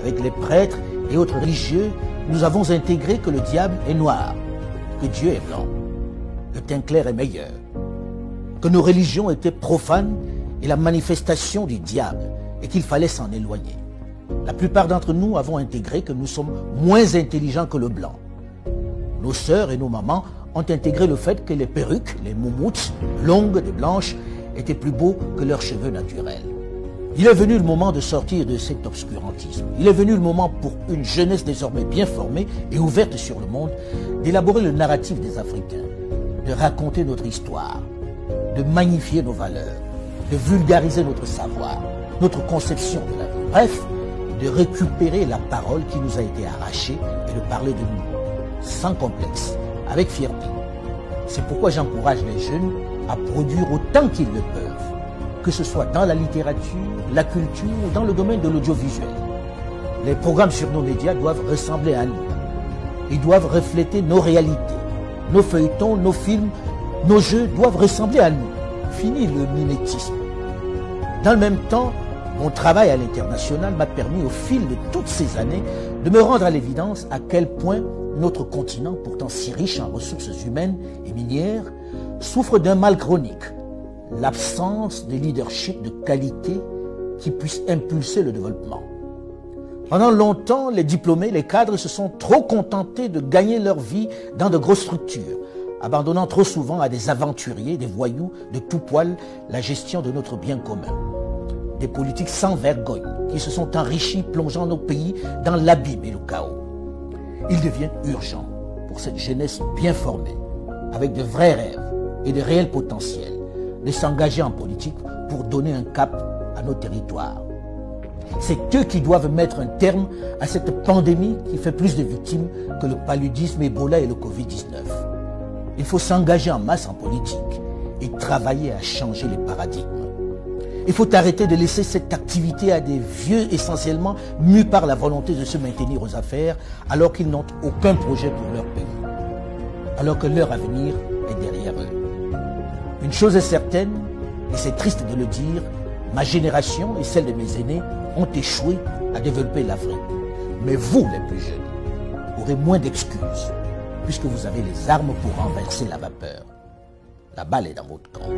avec les prêtres et autres religieux, nous avons intégré que le diable est noir, que Dieu est blanc, le teint clair est meilleur, que nos religions étaient profanes et la manifestation du diable et qu'il fallait s'en éloigner. La plupart d'entre nous avons intégré que nous sommes moins intelligents que le blanc. Nos sœurs et nos mamans ont intégré le fait que les perruques, les moumoutes, longues et blanches, étaient plus beaux que leurs cheveux naturels. Il est venu le moment de sortir de cet obscurantisme. Il est venu le moment pour une jeunesse désormais bien formée et ouverte sur le monde d'élaborer le narratif des Africains, de raconter notre histoire, de magnifier nos valeurs, de vulgariser notre savoir, notre conception de la vie. Bref, de récupérer la parole qui nous a été arrachée et de parler de nous, sans complexe, avec fierté. C'est pourquoi j'encourage les jeunes à produire autant qu'ils le peuvent, que ce soit dans la littérature, la culture ou dans le domaine de l'audiovisuel. Les programmes sur nos médias doivent ressembler à nous. Ils doivent refléter nos réalités. Nos feuilletons, nos films, nos jeux doivent ressembler à nous. Fini le mimétisme. Dans le même temps, mon travail à l'international m'a permis au fil de toutes ces années de me rendre à l'évidence à quel point notre continent, pourtant si riche en ressources humaines et minières, souffre d'un mal chronique, l'absence de leadership de qualité qui puisse impulser le développement. Pendant longtemps, les diplômés, les cadres se sont trop contentés de gagner leur vie dans de grosses structures, abandonnant trop souvent à des aventuriers, des voyous de tout poil la gestion de notre bien commun. Des politiques sans vergogne qui se sont enrichis, plongeant nos pays dans l'abîme et le chaos. Il devient urgent pour cette jeunesse bien formée, avec de vrais rêves et de réels potentiels, de s'engager en politique pour donner un cap à nos territoires. C'est eux qui doivent mettre un terme à cette pandémie qui fait plus de victimes que le paludisme, Ebola et le Covid-19. Il faut s'engager en masse en politique et travailler à changer les paradigmes. Il faut arrêter de laisser cette activité à des vieux essentiellement mus par la volonté de se maintenir aux affaires alors qu'ils n'ont aucun projet pour leur pays, alors que leur avenir est derrière eux. Une chose est certaine, et c'est triste de le dire, ma génération et celle de mes aînés ont échoué à développer l'Afrique. Mais vous, les plus jeunes, aurez moins d'excuses puisque vous avez les armes pour renverser la vapeur. La balle est dans votre camp.